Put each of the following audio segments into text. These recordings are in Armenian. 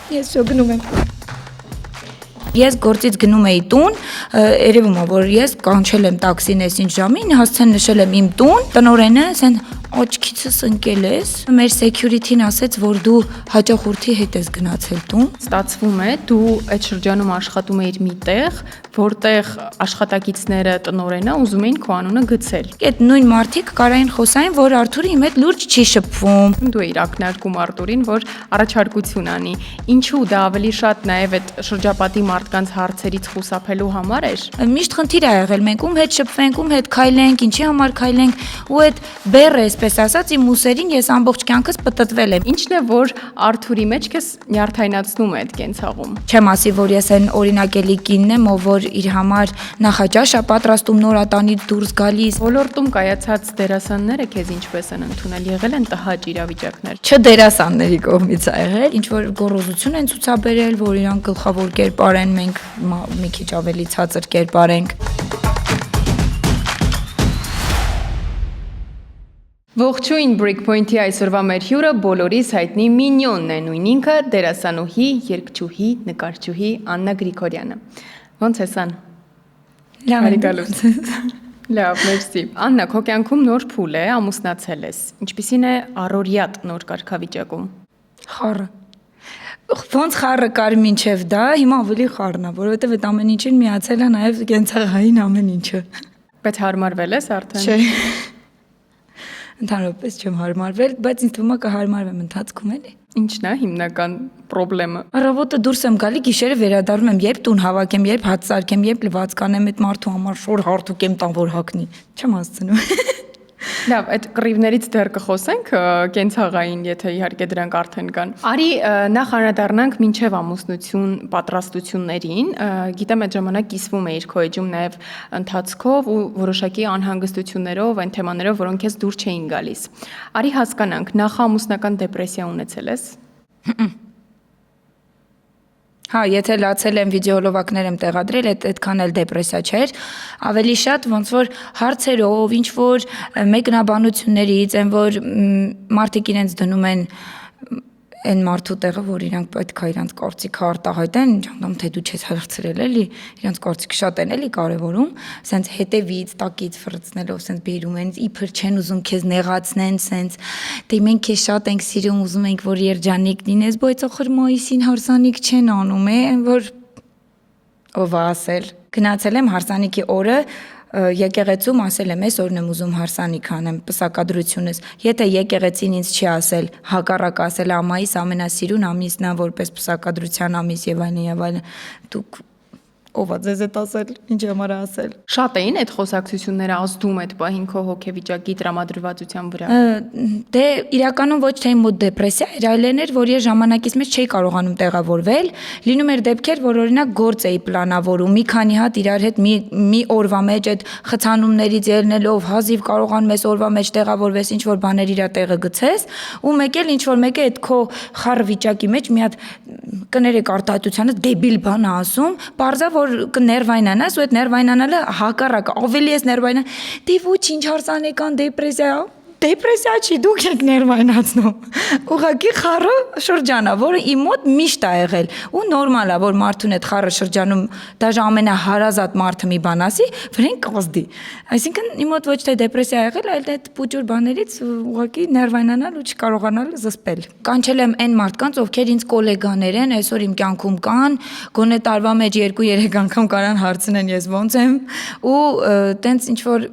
Ես շո գնում եմ։ Ես գործից գնում էի տուն, երևում է, որ ես կանչել եմ տաքսին այսինչ ժամին, հասցեն նշել եմ իմ տուն, տնօրենը ասեն աչքիցս ընկել ես։ Մեր security-ն ասեց, որ դու հաճախորդի հետ ես գնացել տուն։ Ստացվում է, դու այդ շրջանում աշխատում էիր մի տեղ, որտեղ աշխատակիցները տնօրենը ուզում էին քո անունը գցել։ Այդ նույն մարդիկ կարային խոսային, որ Արթուրը իմ հետ լուրջ չի շփվում։ Դու էիր ակնարկում Արտուրին, որ առաջարկություն անի։ Ինչու դա ավելի շատ նաև այդ շրջապատի մարդկանց հարցերից խուսափելու համար էր։ Միշտ խնդիր ա եղել, մենք ում հետ շփվենք, ում հետ քայլենք, ինչի համար քայլենք, ու այդ բեռը, այսպես ասած, իմ ուսերին ես ամբողջ կյանքս պտտվել եմ։ Ինչն է, որ Արթուրի մեջ քեզ նյարդայնացնում է այդ կենցաղում։ Չեմ ասի, որ ես այն օրինակելի կինն եմ, ով որ իր համար նախաճաշ է պատրաստում, նոր ատանից դուրս գալիս։ Ոլորտում կայացած դերասանները քեզ ինչպես են ընդունել, եղել են տհաճ իրավիճակներ։ Չդերասանների կողմից ա եղել, ինչ որ գոռոզություն են ցուցաբերել, որ իրանք գլխավոր կերպար են, մենք մի քիչ ավելի ցածր կերպար ենք։ Ողջույն Breakpoint-ի այսօրվա մեր հյուրը բոլորիս հայտնի Մինյոնն է, նույն ինքը դերասանուհի, երգչուհի, նկարչուհի Աննա Գրիգորյանը։ Ոնց ես Ան։ Լավ, մերսի։ Աննա, քո կյանքում նոր փուլ է, ամուսնացել ես։ Ինչպիսին է առօրյատ նոր կարգավիճակում։ Խառը։ Ոնց խառը կար մինչև դա, հիմա ավելի խառն է, որովհետև այդ ամեն ինչին միացել է նաև կենցաղային ամեն ինչը։ Բայց հարմարվել ես արդեն։ Չէ։ Ընդհանրապես չեմ հարմարվել, բայց ինձ թվում է կհարմարվեմ ընթացքում էլի։ Ինչն է հիմնական խնդրեմը։ Առավոտը դուրս եմ գալի, գիշերը վերադառնում եմ, երբ տուն հավաքեմ, երբ հաց սարքեմ, երբ լվացք անեմ այդ մարդու համար շոր հարթուկեմ տան, որ հագնի։ Չեմ հասցնում։ Լավ, այդ կռիվներից դեռ կխոսենք կենցաղային, եթե իհարկե դրանք արդեն կան։ Արի նախ անդրադառնանք մինչև ամուսնություն պատրաստություններին։ Գիտեմ այդ ժամանակ կիսվում էիր քո էջում նաև ընթացքով ու որոշակի անհանգստություններով, այն թեմաներով, որոնք քեզ դուր չէին գալիս։ Արի հասկանանք, նախամուսնական դեպրեսիա ունեցել ես։ Հա, եթե լացել եմ վիդեոլովակներ եմ տեղադրել, այդքան էլ դեպրեսիա չէր, ավելի շատ ոնց որ հարցերով, ինչ որ մեկնաբանություններից, այն որ մարդիկ իրենց դնում են այն մարդու տեղը, որ իրանք պետք է իրանք կարծիքը արտահայտեն, անդամ թե դու չես հարցրել էլի, իրանք կարծիքը շատ են էլի կարևորում, սենց հետևից, տակից ֆրծնելով սենց բերում են, իբր չեն ուզում քեզ նեղացնեն, սենց դե մենք քեզ շատ ենք սիրում, ուզում ենք որ երջանիկ լինես, բայց ախր մայիսին հարսանիք չեն անում, որ ով ասել։ Գնացել եմ հարսանիքի օրը եկեղեցում ասել եմ, այսօրն եմ ուզում հարսանիք անեմ, պսակադրությունս։ Եթե եկեղեցին ինձ չի ասել, հակառակ ասել ամայիս ամենասիրուն ամիսն է, որպես պսակադրության ամիս եւ այլն, դուք ով է ձեզ այդ ասել, ինչ համար ասել։ Շատ էին այդ խոսակցությունները ազդում այդ պահին քո հոգեվիճակի տրամադրվածության վրա։ Դե իրականում ոչ թե մոտ դեպրեսիա էր, այլ էր, որ ես ժամանակից մեջ չէի կարողանում տեղավորվել, լինում էր դեպքեր, որ օրինակ գործ էի պլանավորում, մի քանի հատ իրար հետ մի օրվա մեջ այդ խցանումներից ելնելով հազիվ կարողանում ես օրվա մեջ տեղավորվես, ինչ որ բաներ իրա տեղը գցես, ու մեկ էլ ինչ որ մեկը այդ քո խառը վիճակի մեջ մի հատ կներեք արտահայտությանը դեբիլ բան է ասում, բարձա որ կներվայնանաս ու այդ ներվայնանալը հակառակ ավելի ես ներվայնան դե ոչինչ հարսանեկան դեպրեսիա չի դուք եք ներվայնացնում ուղղակի խառը շրջան է որը իմ մոտ միշտ ա եղել ու նորմալ է որ մարդուն այդ խառը շրջանում դաժե ամենահարազատ մարդը մի բան ասի վրեն կազդի այսինքն իմ մոտ ոչ թե դեպրեսիա ա եղել այլ այդ փուճուր բաներից ուղղակի ներվայնանալ ու չկարողանալ զսպել կանչել եմ այն մարդկանց ովքեր ինձ գոլեգաներ են այսօր իմ կյանքում կան գոնե տարվա մեջ 2-3 անգամ կարան հարցնեն ես ոնց եմ ու տենց ինչ որ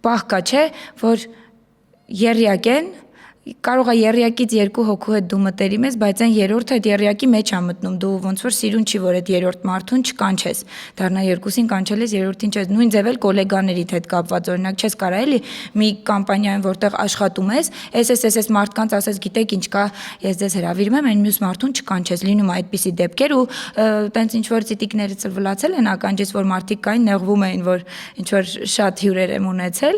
պահ կա չէ որ երյակ են կարող է երյակից 2 հոգու հետ դու մտերիմ ես, բայց այն երրորդը այդ երյակի մեջ է մտնում, դու ոնց որ սիրուն չի, որ այդ երրորդ մարդուն չկանչես, դառնա երկուսին կանչել ես, երրորդին չես, նույն ձև էլ գոլեգաներիդ հետ կապված, օրինակ չես կարա էլի մի կամպանիայում որտեղ աշխատում ես, այս մարդկանց ասես գիտեք ինչ կա, ես ձեզ հրավիրում եմ, այն մյուս մարդուն չկանչես, լինում է այդպիսի դեպքեր ու տենց ինչ որ ծիտիկները ծլվլացել են, ականջես որ մարդիկ կային, նեղվում էին, որ ինչ որ շատ հյուրեր եմ ունեցել,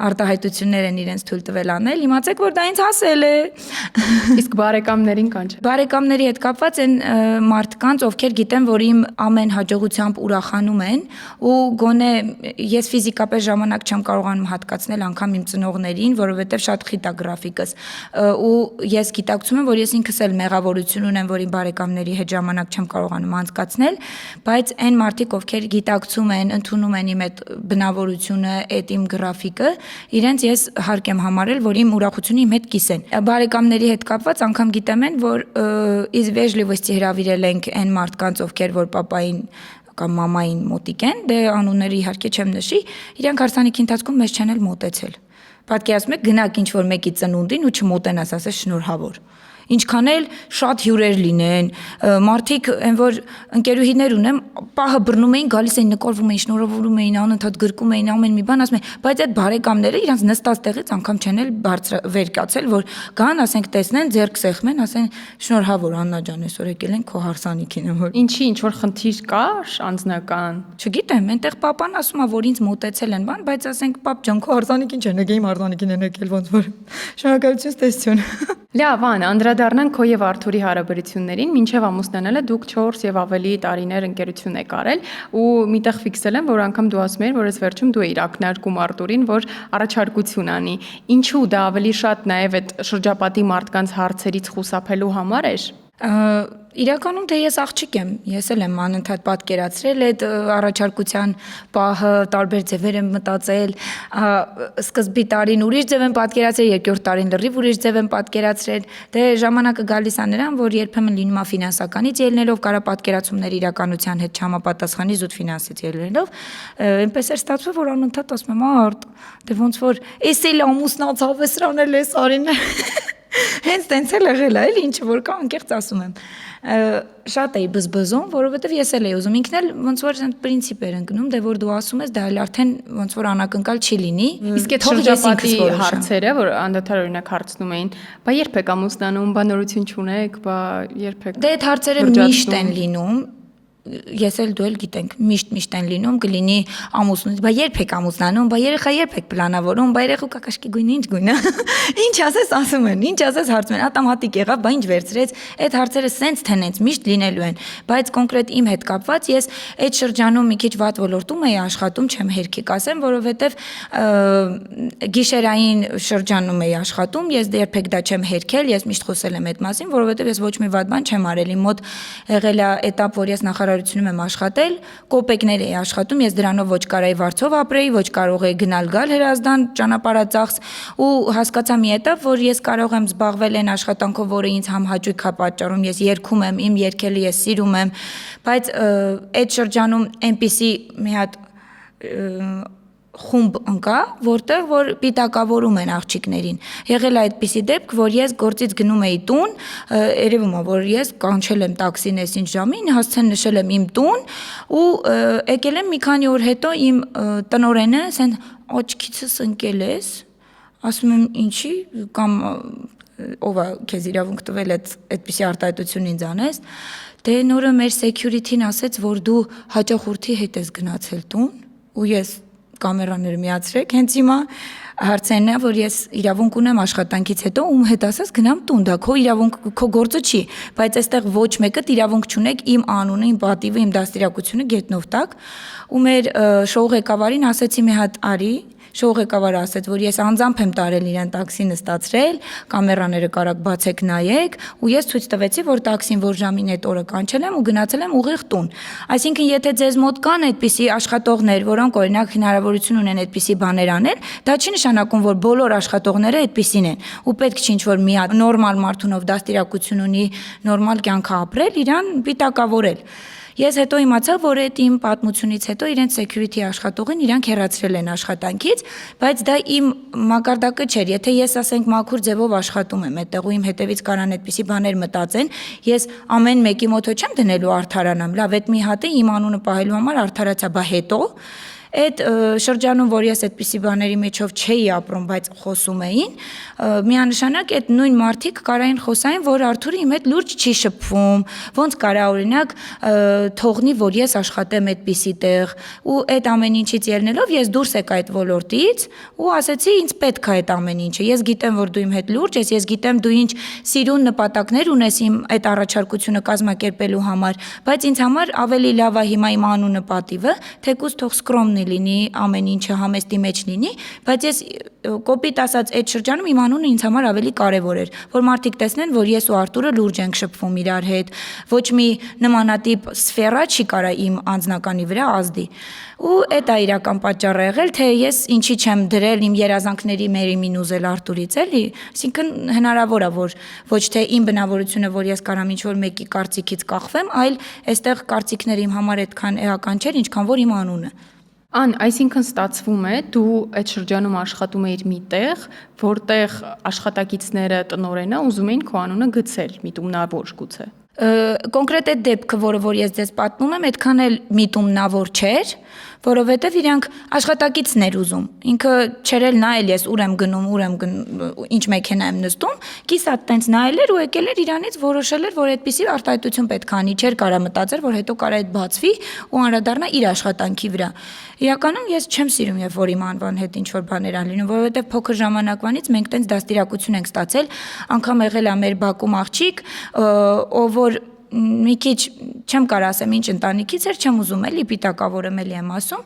արտահայտություններ են իրենց թույլ տվել անել, իմացեք որ դա ինձ ասել է։ Իսկ բարեկամներին կանչել։ Բարեկամների հետ կապված են մարդկանց, ովքեր գիտեմ, որ իմ ամեն հաջողությամբ ուրախանում են ու գոնե ես ֆիզիկապես ժամանակ չեմ կարողանում հատկացնել անգամ իմ ծնողներին, որովհետև շատ խիտ է գրաֆիկս ու ես գիտակցում եմ, որ ես ինքս էլ մեղավորություն ունեմ, որ իմ բարեկամների հետ ժամանակ չեմ կարողանում անցկացնել, բայց այն մարդիկ, ովքեր գիտակցում են, ընդունում են իմ այդ բնավորությունը, այդ իմ գրաֆիկը, իրենց ես հարկ եմ համարել, որ իմ ուրախությունը իմ հետ կիսեն։ Բարեկամների հետ կապված անգամ գիտեմ են, որ из вежливости հրավիրել ենք այն մարդկանց, ովքեր որ papayin կամ մամային մոտիկ են, դե անունները իհարկե չեմ նշի, իրանք հարսանիքի ընթացքում մեզ չեն էլ մոտեցել։ Պատկերացնում եք գնաք ինչ որ մեկի ծնունդին ու չմոտենաս, ասես շնորհավոր։ Ինչքան էլ շատ հյուրեր լինեն, մարդիկ այն որ ընկերուհիներ ունեմ, պահը բռնում էին, գալիս էին նկարվում էին, շնորհավորում էին, անընդհատ գրկում էին, ամեն մի բան ասում էին, բայց այդ բարեկամները իրանց նստած տեղից անգամ չեն էլ վեր կացել, որ գան, ասենք տեսնեն, ձեռք սեղմեն, ասեն շնորհավոր Աննա ջան, այսօր եկել են քո հարսանիքին, որ Ինչի ինչ որ խնդիր կար անձնական։ Չգիտեմ, այնտեղ papan ասում է, որ ինձ մոտեցել են, բան, բայց ասենք պապ ջան, քո հարսանիքին չեն եկել, իմ հարսանիքին են եկել, ոնց որ շնորհակալություն, տեսություն։ Լավ, անդրադառնանք քո եւ Արթուրի հարաբերություններին, մինչեւ ամուսնանալը դուք 4 եւ ավելի տարիներ ընկերություն եք արել ու միտեղ ֆիքսել եմ, որ անգամ դու ասում ես, որ ես վերջում դու էիր ակնարկում Արթուրին, որ առաջարկություն անի։ Ինչու դա ավելի շատ նաեւ այդ շրջապատի մարդկանց հարցերից խուսափելու համար էր։ Իրականում թե ես աղջիկ եմ, ես էլ եմ անընդհատ պատկերացրել այդ առաջարկության պահը, տարբեր ձևեր եմ մտածել, սկզբի տարին ուրիշ ձև եմ պատկերացրել, երկրորդ տարին լրիվ ուրիշ ձև եմ պատկերացրել, դե ժամանակը գալիս է նրան, որ երբեմն լինում է ֆինանսականից ելնելով, կարա պատկերացումները իրականության հետ չհամապատասխանի զուտ ֆինանսից ելնելով, այնպես էր ստացվում, որ անընդհատ ասում եմ, արդ, դե ոնց որ էս էլ ամուսնացավ, սրան էլ էս արին Հենց տենց էլ եղել է, էլի ինչը որ կա, անկեղծ ասում եմ։ Շատ էի բզբզում, որովհետև ես էլ էի ուզում, ինքն էլ ոնց որ պրինցիպ էր ընկնում, դե որ դու ասում ես, դա էլ արդեն ոնց որ անակնկալ չի լինի։ Իսկ այդ շրջապատի հարցերը, որ անդադար օրինակ հարցնում էին, բա երբ եք ամուսնանում, բա նորություն չունեք, բա երբ եք։ Դե այդ հարցերը միշտ են լինում։ Ես էլ դու էլ գիտենք, միշտ են լինում, կլինի ամուսնուց, բա երբ եք ամուսնանում, բա երեխա երբ եք պլանավորում, բա երեխու կակաշկի գույնը ինչ գույն է։ Ինչ ասես ասում են, ինչ ասես հարցում են, ատամատիկ եղավ, բա ինչ վերցրեց, այդ հարցերը սենց թե նենց միշտ լինելու են, բայց կոնկրետ իմ հետ կապված ես այդ շրջանում մի քիչ վատ ոլորտում էի աշխատում, չեմ հերքի կասեմ, որովհետև գիշերային շրջանում էի աշխատում, ես երբեք դա չեմ հերքել, ես միշտ խոսել եմ այդ մասին, որովհետև ես ոչ մի վատ բան չեմ արել, իմ մոտ եղել է этап, որ ես նախարարությունում եմ աշխատել, կոպեկներ էի աշխատում, ես դրանով ոչ կարայի վարձով ապրեի, ոչ կարող էի գնալ գալ հրազդան, ճանապարհածախս ու հասկացա մի этап, որ ես կարող եմ զբաղվել այն աշխատանքով, որը ինձ համհաճույք է պատճառում, ես երգում եմ, իմ երգելը ես սիրում եմ, բայց այդ շրջանում այնպիսի մի հատ խումբ ընկա, որտեղ որ պիտակավորում են աղջիկներին։ Եղել է այդպիսի դեպք, որ ես գործից գնում էի տուն, երևում է, որ ես կանչել եմ տաքսին այս ինչ ժամին, հասցեն նշել եմ իմ տուն ու եկել եմ մի քանի օր հետո իմ տնորենը ասեն աչքիցս ընկել ես, ասում եմ ինչի կամ ով է քեզ իրավունք տվել այդպիսի արտահայտություն ինձ անես, դե նորը մեր security-ն ասեց, որ դու հաճախորդի հետ ես գնացել տուն ու ես կամերաները միացրեք, հենց հիմա հարցն է, որ ես իրավունք ունեմ աշխատանքից հետո ում հետ ասես գնամ տուն, դա քո իրավունք, քո գործը չի, բայց այստեղ ոչ մեկը իրավունք չունեք իմ անունը, իմ պատիվը, իմ դաստիարակությունը գետնով տակ, ու մեր շոու ղեկավարին ասեցի մի հատ արի, շոու ղեկավարը ասեց, որ ես անձամբ եմ տարել իրեն տաքսի նստացրել, կամերաները կարակ բացեք նայեք, ու ես ցույց տվեցի, որ տաքսին որ ժամին այդ օրը կանչել եմ ու գնացել եմ ուղիղ տուն։ Այսինքն, եթե ձեզ մոտ կան այդպիսի աշխատողներ, որոնք օրինակ հնարավորություն ունեն այդպիսի բաներ անել, դա չի նշանակում, որ բոլոր աշխատողները այդպիսին են, ու պետք չի ինչ-որ մի հատ նորմալ մարդունով դաստիարակություն ունի, նորմալ կյանք ապրել, իրան պիտակավորել։ Ես հետո իմացա, որ այդ իմ պատմությունից հետո իրենց security աշխատողին իրանք հեռացրել են աշխատանքից, բայց դա իմ մակարդակը չէր։ Եթե ես ասենք մաքուր ձևով աշխատում եմ, այդտեղ ու իմ հետևից կարան այդպիսի բաներ մտածեն, ես ամեն մեկի մոտ չեմ դնելու արդարանամ, լավ, այդ մի հատը իմ անունը պահելու համար արդարացա, բա հետո այդ շրջանում, որ ես այդպիսի բաների մեջով չէի ապրում, բայց խոսում էին, միանշանակ այդ նույն մարդիկ կարային խոսային, որ Արթուրը իմ հետ լուրջ չի շփվում, ոնց կարա օրինակ թողնի, որ ես աշխատեմ այդպիսի տեղ, ու այդ ամեն ինչից ելնելով ես դուրս եկա այդ ոլորտից ու ասեցի ինձ պետք է այդ ամեն ինչը։ Ես գիտեմ, որ դու իմ հետ լուրջ ես, ես գիտեմ դու ինչ սիրուն նպատակներ ունես իմ այդ առաջարկությունը կազմակերպելու համար, բայց ինձ համար ավելի լավ է հիմա իմ անունը պատիվը, թեկուզ թող սկրոմնի լինի, ամեն ինչը համեստի մեջ լինի, բայց ես կոպիտ ասած այդ շրջանում իմ անունը ինձ համար ավելի կարևոր էր, որ մարդիկ տեսնեն, որ ես ու Արթուրը լուրջ ենք շփվում իրար հետ, ոչ մի նմանատիպ սֆերա չի կարա իմ անձնականի վրա ազդի։ Ու այդ է իրական պատճառը եղել, թե ես ինչի չեմ դրել իմ երազանքների մերիմին ուզել Արթուրից, էլի, այսինքն հնարավոր է, որ ոչ թե իմ բնավորությունը, որ ես կարամ ինչ-որ մեկի կարծիքից կախվեմ, այլ այստեղ կարծիքները իմ համար այդքան էական չէր, ինչքան որ իմ անունը։ Այսինքն ստացվում է, դու այդ շրջանում աշխատում էիր մի տեղ, որտեղ աշխատակիցները տնօրենը ուզում էին քո անունը գցել, միտումնավոր գուցե։ Կոնկրետ այդ դեպքը, որը որ ես ձեզ պատմում եմ, այդքան էլ միտումնավոր չէր, որովհետև իրանք աշխատակիցն էր ուզում։ Ինքը չէր էլ նայել ես ուր եմ գնում, ինչ մեքենա եմ նստում, կիսատ տենց նայել էր ու եկել էր իրանից որոշել էր, որ այդպիսի արտահայտություն պետք է անի, չէր կարա մտածել, որ հետո կարա այդ բացվի ու անդրադառնա իր աշխատանքի վրա։ Իրականում ես չեմ սիրում, երբ որ իմ անվան հետ ինչ-որ բաներ ան լինում, որովհետև փոքր ժամանակվանից մենք տենց դաստիարակություն ենք ստացել, անգամ եղել է մեր բակում աղջիկ, ով որ մի քիչ չեմ կարող ասեմ ինչ ընտանիքից էր, չեմ ուզում էլի պիտակավորը էլի եմ ասում,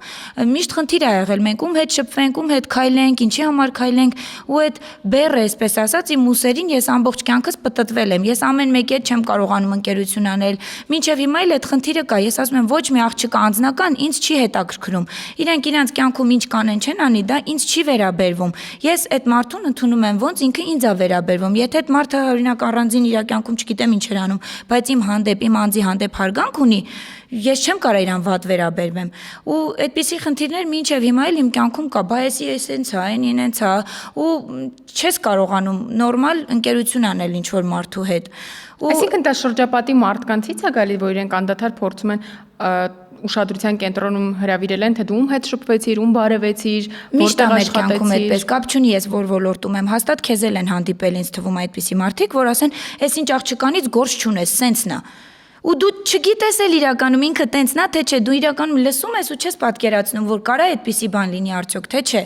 միշտ խնդիր ա եղել, մենք ում հետ շփվենք, ում հետ քայլենք, ինչի համար քայլենք, ու այդ բեռը, այսպես ասած, իմ ուսերին ես ամբողջ կյանքս պտտվել եմ, ես ամեն մեկի հետ չեմ կարողանում ընկերություն անել, մինչև հիմա էլ այդ խնդիրը կա, ես ասում եմ ոչ մի աղջիկ անձնական ինձ չի հետաքրքրում, իրենք իրանց կյանքում ինչ կանեն չեն անի, դա ինձ չի վերաբերվում, ես այդ մարդուն ընդունում եմ ոնց ինքը ինձ ա վերաբերվում, եթե այդ մարդը օրինակ առանձին իր կյանքում չգիտեմ ինչ էր անում, բայց իմ հանդեպ, իմ անձի հանդեպ հարգանք ունի, ես չեմ կարող իրան վատ վերաբերվեմ։ Ու այդպիսի խնդիրներ մինչև հիմա էլ իմ կյանքում կա, բայց ես ինձ հա, ինձ հա, ու չես կարողանում նորմալ ընկերություն անել ինչ-որ մարդու հետ։ Այսինքն դա շրջապատի մարդկանցից է գալի, որ իրենք անդադար փորձում են ուշադրության կենտրոնում հրավիրել են, թե դու ում հետ շփվեցիր, ում բարևեցիր, որտեղ աշխատեցիր։ Այդպես կապ չունի ես որ ոլորտում եմ, հաստատ քեզ էլ են հանդիպել ինձ թվում այդպիսի մարդիկ, որ ասեն, «Էս ինչ աղջկանից գործ չունես, սենցն է»։ Ու դու չգիտես էլ իրականում ինքը տենցն է, թե չէ, դու իրականում լսում ես ու չես պատկերացնում, որ կարա այդպիսի բան լինի արդյոք, թե չէ։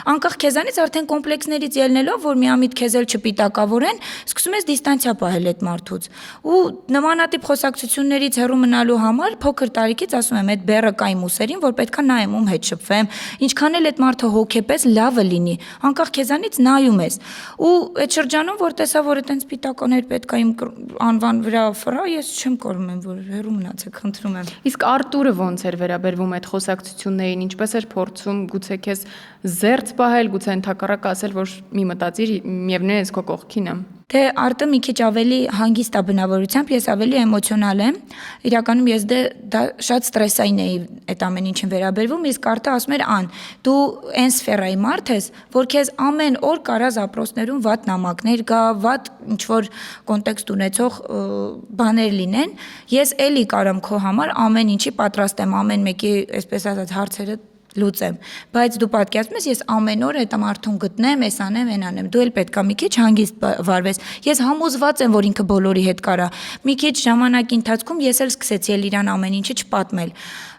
Անկախ քեզանից արդեն կոմպլեքսներից ելնելով, որ միամիտ քեզ էլ չպիտակավորեն, սկսում ես դիստանցիա պահել այդ մարդուց։ Ու նմանատիպ խոսակցություններից հեռու մնալու համար փոքր տարիքից ասում եմ, այդ բեռը կա իմ ուսերին, որ պետքա նայեմ ում հետ շփվեմ, ինչքան էլ այդ մարդը հոգեպես լավը լինի, անկախ քեզանից նայում ես։ Ու այդ շրջանում, որ տեսա, որ այտենց պիտականեր պետքա իմ անվան վրա ֆրա, ես չեմ կարող որ հեռու մնացեք, խնդրում եմ։ Իսկ Արթուրը ոնց էր վերաբերվում այդ խոսակցություններին, ինչպես էր փորձում գուցե քեզ զերծ պահել, գուցե ընդհակառակ ասել, որ մի մտածիր, միևնույն է ես քո կողքին եմ։ Թե Արտը մի քիչ ավելի հանգիստ է բնավորությամբ, ես ավելի էմոցիոնալ եմ։ Իրականում ես դա շատ ստրեսային էի այդ ամեն ինչին վերաբերվում, իսկ Արտը ասում էր՝ «Ան, դու այն սֆերայի մարդ ես, որ քեզ ամեն օր կարա զապրոցներում վատ նամակներ գա, վատ ինչ-որ կոնտեքստ ունեցող բաներ լինեն, ես էլի կարամ քո համար ամեն ինչի պատրաստ եմ, ամեն մեկի, այսպես ասած, հարցերը լուծեմ, բայց դու պատկերացնում ես, ես ամեն օր այդ մարդուն գտնեմ, այս անեմ, այն անեմ, դու էլ պետքա մի քիչ հանգիստ վարվես։ Ես համոզված եմ, որ ինքը բոլորի հետ կարա։ Մի քիչ ժամանակի ընթացքում ես էլ սկսեցի էլ իրան ամեն ինչը չպատմել,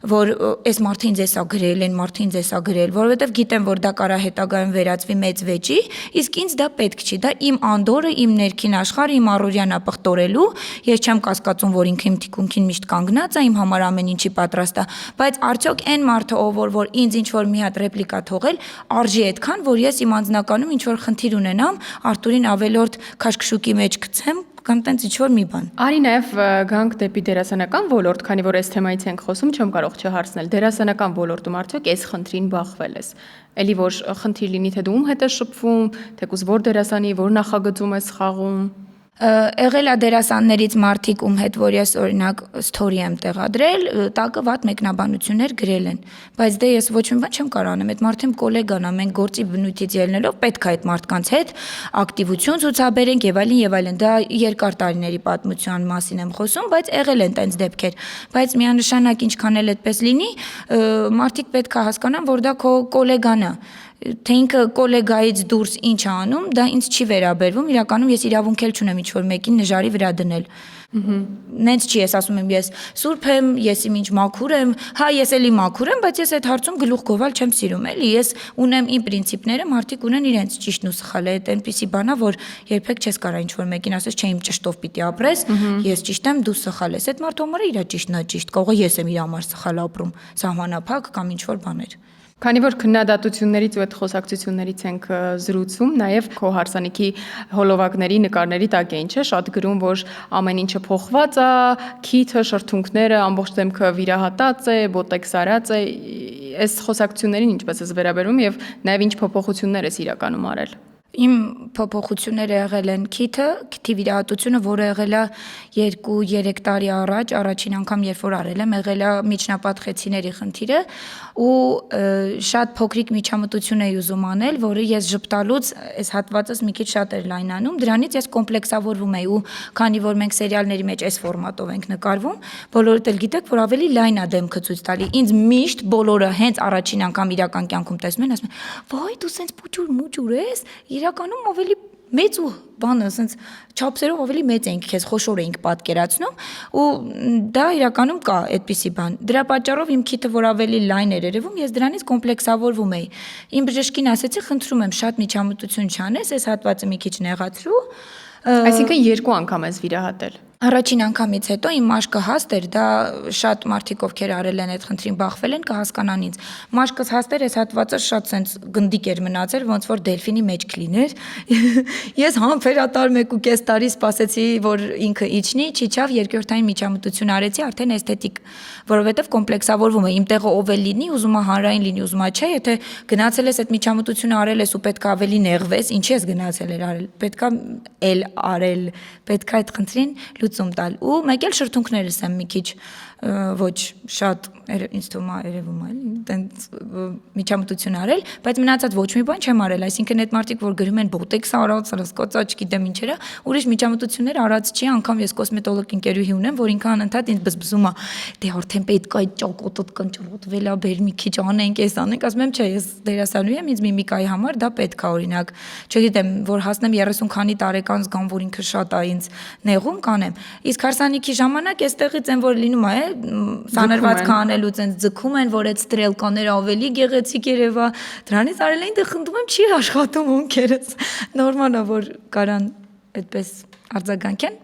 որ այս մարդը ինձ էսա գրել, այն մարդը ինձ էսա գրել, որովհետև գիտեմ, որ դա կարա հետագայում վերածվի մեծ վեճի, իսկ ինձ դա պետք չի, դա իմ անդորը, իմ ներքին աշխարհը, իմ առօրյան ապխտորելու, ես չեմ կասկածում, որ ինքը իմ թիկունքին միշտ կանգնած է, իմ համար ամեն ինչի պատրաստ է, բայց արդյոք այն մարդը, որ ինձ ինչ որ մի հատ ռեպլիկա թողել, արժի այդքան, որ ես իմ անձնականում ինչ որ խնդիր ունենամ, Արթուրին ավելորդ քաշքշուկի մեջ գցեմ կամ տենց ինչ որ մի բան։ Արի նաև գանք դեպի դերասանական ոլորտ, քանի որ այս թեմայից ենք խոսում, չեմ կարող չհարցնել։ Դերասանական ոլորտում արդյոք այս խնդրին բախվել ես։ Էլի որ խնդիր լինի, թե դու ում հետ ես շփվում, թեկուզ որ դերասանի, որ նախագծում ես խաղում։ Եղել է դերասաններից մարդիկ, ում հետ որ ես օրինակ story եմ տեղադրել, տակը վատ մեկնաբանություններ գրել են, բայց դե ես ոչ մի բան չեմ կարող անեմ, այդ մարդը իմ գոլեգան է, մենք գործի բնույթից ելնելով պետք է այդ մարդկանց հետ ակտիվություն ցուցաբերենք եւ այլն, դա երկար տարիների պատմության մասին եմ խոսում, բայց եղել են տենց դեպքեր, բայց միանշանակ ինչքան էլ այդպես լինի, մարդիկ պետք է հասկանան, որ դա քո գոլեգան է, թե ինքը գոլեգայից դուրս ինչ է անում, դա ինձ չի վերաբերվում, իրականում ես իրավունք էլ չունեմ ինչ-որ մեկին նժարի վրա դնել։ Նենց չի ես ասում եմ ես սուրբ եմ, ես իմ ինչ մաքուր եմ, հա ես էլի մաքուր եմ, բայց ես այդ հարցում գլուխ գովալ չեմ սիրում, էլի ես ունեմ իմ պրինցիպները, մարդիկ ունեն իրենց ճիշտն ու սխալը, այդ այնպիսի բան է, որ երբեք չես կարա ինչ-որ մեկին ասես, չէ իմ ճշտով պիտի ապրես, ես ճիշտ եմ, դու սխալ ես, այդ մարդը ομորը իր ճիշտն է ճիշտ, կողը ես եմ իր համար սխալ ապրում, սահմանափակ կամ ինչ-որ բաներ։ Քանի որ քննադատություններից ու այդ խոսակցություններից ենք զրուցում, նաև քո հարսանիքի հոլովակների նկարների տակ է ինչ է, շատ գրում, որ ամեն ինչը փոխված է, քիթը, շրթունքները, ամբողջ դեմքը վիրահատած է, բոտեքս արած է, այս խոսակցություններին ինչպես ես վերաբերում եւ նաև ինչ փոփոխություններ ես իրականում արել։ Իմ փոփոխությունները եղել են քիթի վիրահատությունը, որը եղել է 2-3 տարի առաջ, առաջին անգամ երբ որ արել եմ, եղել է միջնապատ խեցիների խնդիրը ու շատ փոքրիկ միջամտություն էի ուզում անել, որը ես ժպտալուց այս հատվածս մի քիչ շատ էր լայնանում, դրանից ես կոմպլեքսավորվում էի ու քանի որ մենք սերիալների մեջ այս ֆորմատով ենք նկարվում, բոլորդ էլ գիտեք, որ ավելի լայն է դեմքը ցույց տալի։ Ինձ միշտ բոլորը հենց առաջին անգամ իրական կյանքում տեսնում են, ասում են. «Վայ, դու սենց փուճուր ես»։ Իրականում ավելի մեծ ու բանը, ասենց չափսերով ավելի մեծ էինք, քեզ խոշոր էինք պատկերացնում ու դա իրականում կա այդպիսի բան։ Դրա պատճառով իմ քիթը որ ավելի լայն էր երևում, ես դրանից կոմպլեքսավորվում էի։ Իմ բժշկին ասեցի, խնդրում եմ շատ միջամտություն չանես, այս հատվածը մի քիչ նեղացրու։ Այսինքն երկու անգամ ես վիրահատել։ Առաջին անգամից հետո իմ մաշկը հաստ էր, դա շատ մարդիկ ովքեր արել են այդ խնդրին բախվել են, կհասկանան ինձ։ Մաշկս հաստ էր, այս հատվածը շատ սենց գնդիկ էր մնացել, ոնց որ դելֆինի մեջ կլիներ։ Ես համբերատար 1.5 տարի սպասեցի, որ ինքը իջնի, չիջավ, երկրորդային միջամտություն արեցի, արդեն էսթետիկ, որովհետև կոմպլեքսավորվում է, իմ տեղը ով է լինի, ուզում է հանրային լինի, ուզում է չէ, եթե գնացել ես այդ միջամտությունը արել ես ու պետք է ավելի նեղվես, ինչի ես գնացել էր արել, պետք է էլ արել, պետք է այդ խնդրին լուծում տալ ու մեկ էլ շրթունքներս եմ մի քիչ ոչ շատ ինձ թվում է երևում է այտենց միջամտություն արել, բայց մնացած ոչ մի բան չեմ արել, այսինքն այդ մարդիկ որ գրում են բոտեքս արած, սրասկոծա, չգիտեմ ինչերա, ուրիշ միջամտություններ արած չի, անգամ ես կոսմետոլոգ ընկերուհի ունեմ, որ ինքը անընդհատ ինձ բզբզում է, դե արդեն պետք է այդ ճակոտդ կնճռոտվել է, բեր մի քիչ անենք, էս անենք, ասում եմ, չէ, ես դերասանուհի եմ, ինձ միմիկայի համար դա պետք է օրինակ, չգիտեմ, որ հասնեմ 30 քանի տարեկան զգամ, որ ինքը շատ է ինձ նեղում կանեմ, իսկ հարսանիքի ժամանակ այստեղից են որ լինում է սանրվածք անելուց են ձգում են, որ այդ ստրելկաները ավելի գեղեցիկ երևա, դրանից արել էին, դե խնդրում եմ չի աշխատում ունքերս, նորմալ է, որ կարան այդպես արձագանքեն,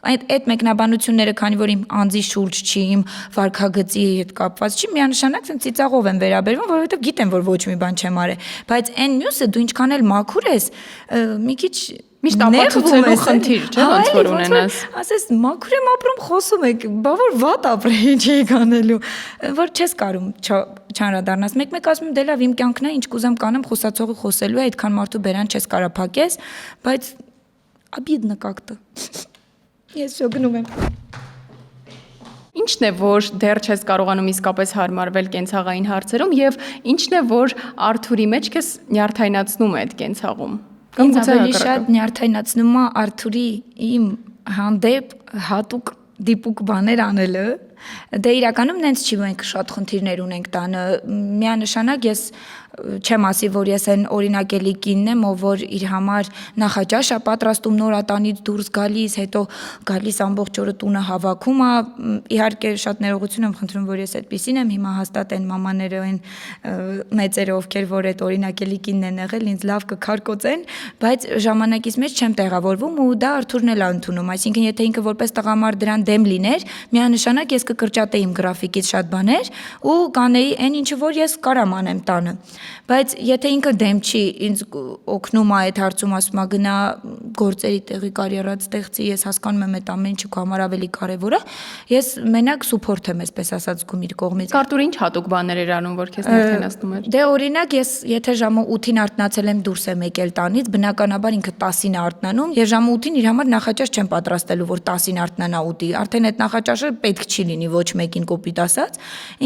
այդ մեկնաբանությունները, քանի որ իմ անձի շուրջ չի, իմ վարքագծի հետ կապված չի, միանշանակ սենց ծիծաղով եմ վերաբերվում, որովհետև գիտեմ, որ ոչ մի բան չեմ արել, բայց այն մյուսը դու ինչքան էլ մաքուր ես, մի քիչ միշտ ապացուցելու խնդիր, չէ՞, ոնց որ ունենաս։ Ասես մաքուր եմ ապրում, խոսում եք, բա որ վատ ապրեի չի կանելու, որ չես կարում չանդրադառնաս։ Մեկ ասում եմ, դե լավ, իմ կյանքն է, ինչ կուզեմ կանեմ, խոսացողի խոսելու է, այդքան մարդու բերան չես կարա փակես, բայց обидно как-то։ Ես շոգնում եմ։ Ինչն է, որ դեռ չես կարողանում իսկապես հարմարվել կենցաղային հարցերում եւ ինչն է, որ Արթուրի մեջ քեզ նյարդայնացնում է այդ կենցաղում։ Ինձ ավելի շատ նյարդայնացնում է Արթուրի իմ հանդեպ հատուկ դիպուկ բաներ անելը, դե իրականում նենց չի, մենք շատ խնդիրներ ունենք տանը, միանշանակ ես չեմ ասի, որ ես այն օրինակելի կինն եմ, ով որ իր համար նախաճաշ է պատրաստում նորատանից դուրս գալիս, հետո գալիս ամբողջ օրը տունը հավաքում է, իհարկե շատ ներողություն եմ խնդրում, որ ես այդպեսին եմ, հիմա հաստատ այն մամաները, այն մեծերը, ովքեր որ այդ օրինակելի կինն են եղել, ինձ լավ կքարկոծեն, բայց ժամանակից մեջ չեմ տեղավորվում ու դա Արթուրն էլ է ընդունում, այսինքն եթե ինքը որպես տղամարդ դրան դեմ լիներ, միանշանակ ես կկրճատեի իմ գրաֆիկից շատ բաներ ու կանեի այն ինչը որ ես կարամ անեմ տանը։ Բայց եթե ինքը դեմ չի, ինձ օգնում է այդ հարցում, ասում է գնա գործերի տեղի կարիերա ստեղծի, ես հասկանում եմ այդ ամեն ինչը քո համար ավելի կարևոր է, ես մենակ սուփորթ եմ, այսպես ասած, զգում իր կողմից։ Կարտուր ինչ հատուկ բաներ էր անում, որ քեզ ներթենացնում էր։ Դե օրինակ ես եթե ժամը 8-ին արթնացել եմ դուրս եմ եկել տանից, բնականաբար ինքը 10-ին է արթնանում, եւ ժամը 8-ին իր համար նախաճաշ չեմ պատրաստելու, որ 10-ին արթնանա 8-ի։ Արդեն այդ նախաճաշը պետք չի լինի ոչ մեկին կոպիտ ասած։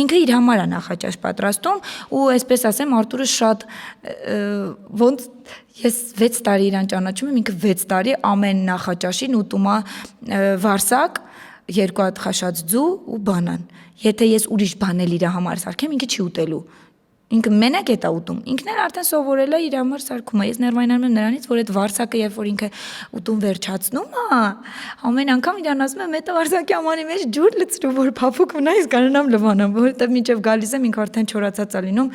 Ինքը իր համար է նախաճաշ պատրաստում ու այսպես ասեմ Արտուրը շատ ոնց ես 6 տարի իրան ճանաչում եմ, ինքը 6 տարի ամեն նախաճաշին ուտում է վարսակ, 2 հատ խաշած ձու ու բանան։ Եթե ես ուրիշ բան էլ իր համար սարքեմ, ինքը չի ուտելու։ Ինքը մենակ է ուտում։ Ինքն էլ արդեն սովորել է իր համար սարքում է։ Ես ներվայնանում եմ նրանից, որ այդ վարսակը երբ որ ինքը ուտում վերջացնում է, ամեն անգամ իրան ասում եմ, «Այդ վարսակի ամանի մեջ ջուր լցրու, որ փափուկ մնա, ես կանոնամ լվանամ», որովհետև մինչև գալիս եմ ինքը արդեն չորացած է լինում,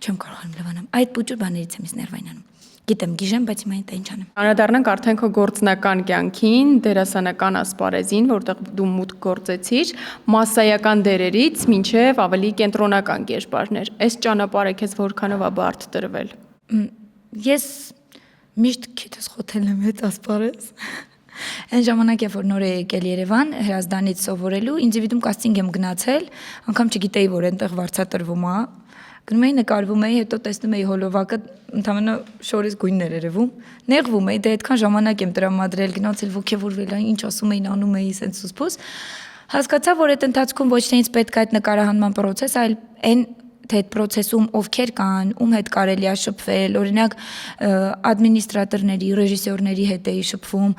չեմ կարողանում լվանամ։ Այդ պուճուր բաներից եմ ես ներվայնանում։ Գիտեմ, գիժեմ, բայց հիմա դա ինչ անեմ։ Անդրադառնանք արդեն քո գործնական կյանքին, դերասանական ասպարեզին, որտեղ դու մուտք գործեցիր, մասսայական դերերից մինչև ավելի կենտրոնական կերպարներ։ Այս ճանապարհը քեզ որքանով է բարդ տրվել։ Ես միշտ քիթս խոթել եմ այդ ասպարեզ։ Այն ժամանակ, երբ որ նոր է եկել Երևան, Հրազդանից սովորելու, ինդիվիդուում կաստինգ եմ գնացել, անգամ չգիտեի, որ այնտեղ վարձատրվում է։ Գնում էի, նկարվում էի, հետո տեսնում էի հոլովակը, ընդհանրապես շորից գույններ երևում, նեղվում էի, դե այդքան ժամանակ եմ տրամադրել, գնացել ոգևորվել, ինչ ասում էին, անում էի, սենց սուսփուս։ Հասկացա, որ այդ ընթացքում ոչ թե ինձ պետք է այդ նկարահանման process, այլ այն թե այդ process-ում ովքեր կան, ում հետ կարելի է շփվել, օրինակ ադմինիստրատորների, ռեժիսորների հետ էի շփվում,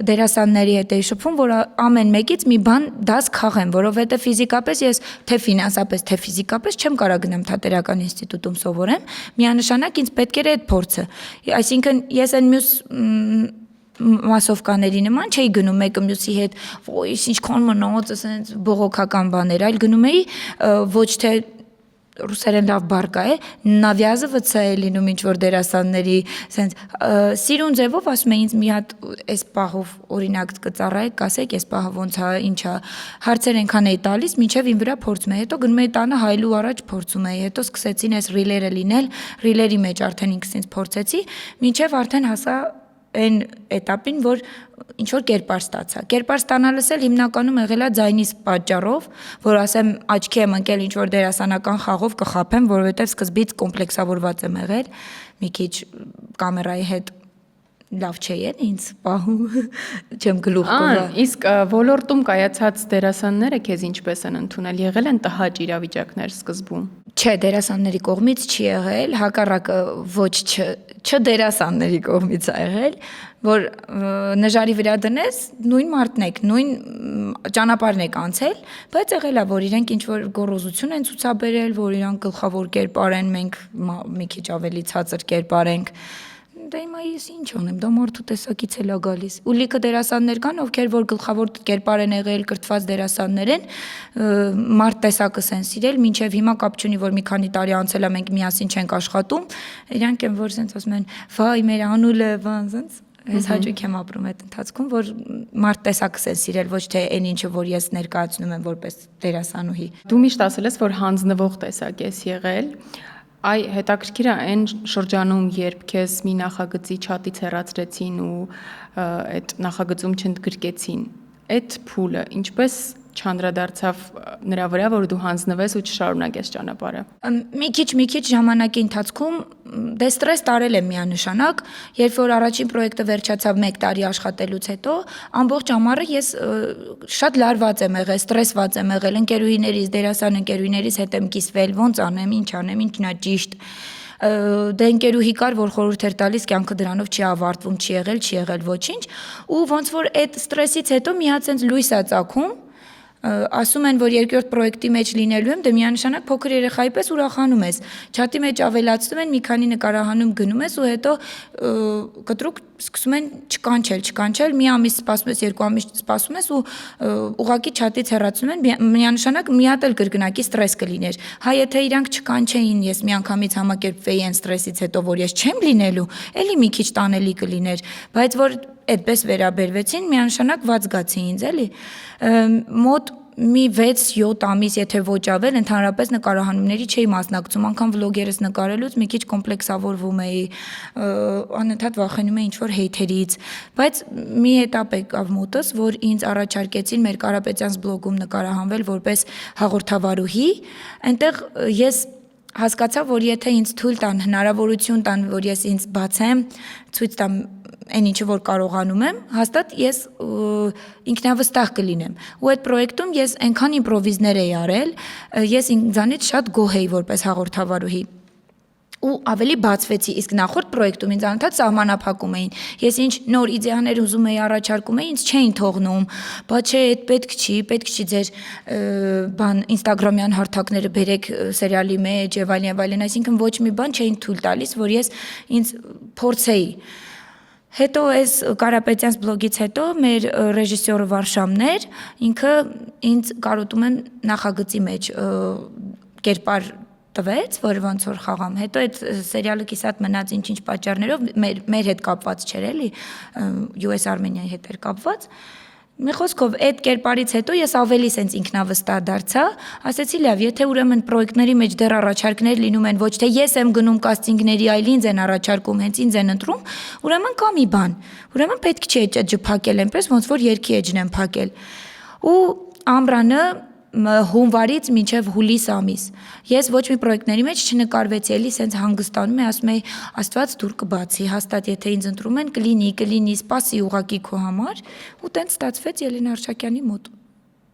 դերասանների հետ էի շփվում, որ ամեն մեկից մի բան դաս քաղեմ, որովհետև ֆիզիկապես ես թե ֆինանսապես, թե ֆիզիկապես չեմ կարող գնամ թատերական ինստիտուտում սովորեմ, միանշանակ ինձ պետք էր այդ փորձը։ Այսինքն ես այն մյուս մասովկաների նման չէի գնում մեկը մյուսի հետ, ոյ, ինչքան մնաց, ասենց բողոքական բաներ, այլ գնում էի ոչ թե ռուսերեն լավ բարգա է, նավյազովը է լինում ինչ-որ դերասանների, սենց սիրուն ձևով ասում է ինձ մի հատ այս պահով օրինակ կծառայեք, կասեք, այս պահը ոնց է, ինչ է, հարցեր ենքան էի տալիս, մինչև իմ վրա փորձում էի, հետո գնում էի տանը հայլու առաջ փորձում էի, հետո սկսեցին այս ռիլերը լինել, ռիլերի մեջ արդեն ինքս ինձ փորձեցի, մինչև արդեն հասա այն էտապին, որ ինչ-որ կերպար ստացա։ Կերպար ստանալս էլ հիմնականում եղել է ձայնիս պատճառով, որ ասեմ աչքի եմ ընկել ինչ-որ դերասանական խաղով կխաբեմ, որովհետև սկզբից կոմպլեքսավորված եմ եղել, մի քիչ կամերայի հետ լավ չէ են ինձ պահում, չեմ գլուխ կողա։ Իսկ ոլորտում կայացած դերասանները քեզ ինչպես են ընդունել, եղել են տհաճ իրավիճակներ սկզբում։ Չէ, դերասանների կողմից չի եղել, հակառակը ոչ չդերասանների կողմից է եղել, որ նժարի վրա դնես, նույն մարդն եք, նույն ճանապարհն եք անցել, բայց եղել է, որ իրենք ինչ-որ գոռոզություն են ցուցաբերել, որ իրանք գլխավոր կերպար են, մենք մի քիչ ավելի ցածր կերպար ենք։ Դա հիմա ես ինչ անեմ, դա մարդու տեսակից էլ է գալիս։ Ու լիքը դերասաններ կան, ովքեր որ գլխավոր կերպար են եղել, կրթված դերասաններ են, մարդ տեսակս են սիրել, մինչև հիմա կապ չունի, որ մի քանի տարի անցել է, մենք միասին չենք աշխատում, իրանք են որ սենց ասում են, վայ, մեր անուլը, բան, սենց ես հաճույք եմ ապրում այդ ընթացքում, որ մարդ տեսակս են սիրել, ոչ թե այն ինչը, որ ես ներկայացնում եմ որպես դերասանուհի։ Դու միշտ ասել ես, որ հանձնվող տեսակ ես եղել։ Այ հետաքրքիր է այն շրջանում, երբ քեզ մի նախագծի չաթից հեռացրեցին ու այդ նախագծում չընդգրկեցին, այդ փուլը ինչպես չանդրադարձավ նրա վրա, որ դու հանձնվես ու չշարունակես ճանապարհը։ Մի քիչ ժամանակի ընթացքում դե ստրես տարել եմ միանշանակ, երբ որ առաջին պրոյեկտը վերջացավ 1 տարի աշխատելուց հետո, ամբողջ ամառը ես շատ լարված եմ եղել, ստրեսված եմ եղել, ընկերուհիներից, դերասան ընկերուհիներից հետ եմ կիսվել, ոնց անեմ, ինչ անեմ, ինչն է ճիշտ։ Դե ընկերուհի կար, որ խորհուրդ էր տալիս, կյանքը դրանով չի ավարտվում, չի եղել ոչինչ, ու ոնց որ այդ ստրեսից հետո մի հատ sense լույս է ծագում, ասում են, որ երկրորդ պրոյեկտի մեջ լինելու եմ, դե միանշանակ փոքր երեխայի պես ուրախանում ես։ Չաթի մեջ ավելացնում են, մի քանի նկարահանում գնում ես ու հետո կտրուկ սկսում են չկանչել, մի ամիս սպասում ես, 2 ամիս սպասում ես ու ուղակի չաթից հեռացնում են, միանշանակ մի հատ էլ կրկնակի ստրես կլիներ։ Հա եթե իրանք չկանչեին, ես մի անգամից համակերպվեի այն ստրեսից հետո, որ ես չեմ լինելու, էլի մի քիչ տանելի կլիներ, բայց որ այդպես վերաբերվեցին, միանշանակ ված զգացի ինձ, էլի։ Մոտ մի 6-7 ամիս, եթե ոչ ավել, ընդհանրապես նկարահանումների չէի մասնակցում, անգամ վլոգերս նկարելուց մի քիչ կոմպլեքսավորվում էի, անընդհատ վախենում էի ինչ-որ հեյթերից, բայց մի этап եկավ մոտս, որ ինձ առաջարկեցին մեր Կարապետյանց բլոգում նկարահանվել որպես հաղորդավարուհի, այնտեղ ես հասկացա, որ եթե ինձ թույլ տան, հնարավորություն տան, որ ես ինձ բացեմ, ցույց տամ այն ինչը որ կարողանում եմ, հաստատ ես ինքնավստահ կլինեմ։ Ու այդ պրոյեկտում ես այնքան իմպրովիզներ էի արել, ես ինձանից շատ գոհ էի որպես հաղորդավարուհի։ Ու ավելի բացվեցի, իսկ նախորդ պրոյեկտում ինձ անընդհատ սահմանափակում էին։ Ես ինչ նոր իդեաներ ուզում էի առաջարկում էի, ինձ չէին թողնում։ Բա չէ, այդ պետք չի ձեր բան Instagram-յան հարթակները բերեք սերիալի մեջ եւ այլն, այսինքն ոչ մի բան չէին թույլ տալիս, որ ես ինձ փորձեի։ Հետո այս Կարապետյանց բլոգից հետո մեր ռեժիսորը Վարշամն էր, ինքը ինձ կարոտում են նախագծի մեջ կերպար տվեց, որ ոնց որ խաղամ։ Հետո այդ սերիալը կիսատ մնաց ինչ-ինչ պատճառներով մեր հետ կապված չէր էլի, US Armenia-ի հետ էր կապված։ Մի խոսքով այդ կերպարից հետո ես ավելի սենց ինքնավստահ դարձա, ասեցի լավ, եթե ուրեմն պրոյեկտների մեջ դեռ առաջարկներ լինում են, ոչ թե ես եմ գնում կաստինգների, այլ ինձ են առաջարկում, հենց ինձ են ընտրում, ուրեմն կա մի բան։ Ուրեմն պետք չի այդ ջփակել այնպես, ոնց որ երկի էջն են փակել։ Ու ամռանը հունվարից մինչև հուլիս ամիս։ Ես ոչ մի պրոյեկտների մեջ չնկարվեցի, էլի սենց հանգստանում եմ, ասում եի, Աստված դուր կբացի, հաստատ եթե ինձ ընտրում են, կլինի, սպասի ուղակի քո համար, ու տենց ստացվեց Ելենա Արշակյանի մոտ։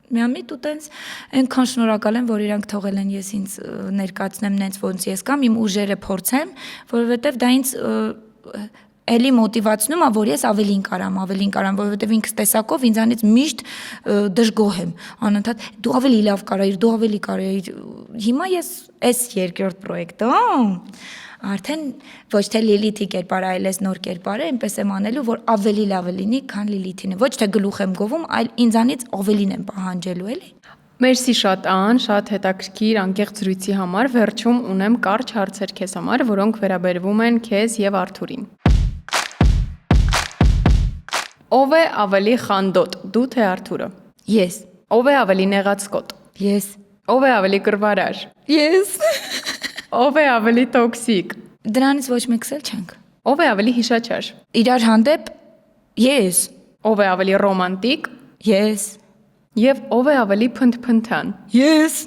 Միամիտ ու տենց այնքան շնորհակալ եմ, որ իրանք թողել են ես ինձ ներկայացնեմ նենց ոնց ես կամ իմ ուժերը փորձեմ, որովհետև դա ինձ էլի մոտիվացնում է, որ ես ավելին կարամ, որովհետև ինքս տեսակով ինձանից միշտ դժգոհ եմ, անընդհատ դու ավելի լավ կարայիր, հիմա ես այս երկրորդ պրոյեկտում արդեն ոչ թե Լիլիթի կերպարը, այլ էս նոր կերպարը, այնպես եմ անելու, որ ավելի լավը լինի, քան Լիլիթին է, ոչ թե գլուխ եմ գովում, այլ ինձանից ավելին եմ պահանջելու, էլի։ Մերսի շատ Ան, շատ հետաքրքիր անկեղծ զրույցի համար, վերջում ունեմ կարճ հարցեր քեզ համար, որոնք վերաբերվում են քեզ եւ Արթուրին։ Ով է ավելի խանդոտ, դու թե Արթուրը։ Ես։ Ով է ավելի նեղացկոտ։ Ես։ Ով է ավելի կռվարար։ Ես։ Ով է ավելի տոքսիկ։ Դրանից ոչ մեկս էլ չենք։ Ով է ավելի հիշաչար։ Իրար հանդեպ ես։ Ով է ավելի ռոմանտիկ։ Ես։ Եվ ով է ավելի փնթփնթան։ Ես։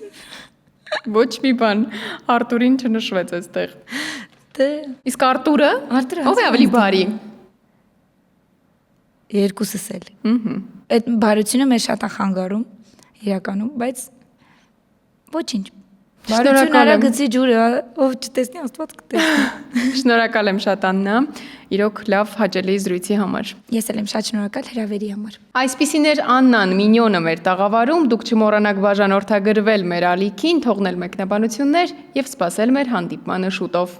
Ոչ մի բան Արթուրին չնշվեց այստեղ։ Դե Իսկ Արթուրը։ Արթուրը Ով է ավելի բարի։ Երկուսս էլ։ Այդ բարությունը մեզ շատ է խանգարում իրականում, բայց ոչինչ։ Բարություն արա գցի ջուրը, ով չտեսնի Աստված կտեսնի։ Շնորհակալ եմ շատ Աննա, իրոք լավ հաճելի զրույցի համար։ Ես էլ եմ շատ շնորհակալ հրավերի համար։ Այսպիսին էր Աննան Մինյոնը մեր տաղավարում, դուք չմոռանաք բաժանորդագրվել մեր ալիքին, թողնել մեկնաբանություններ եւ սպասել մեր հանդիպմանը շուտով։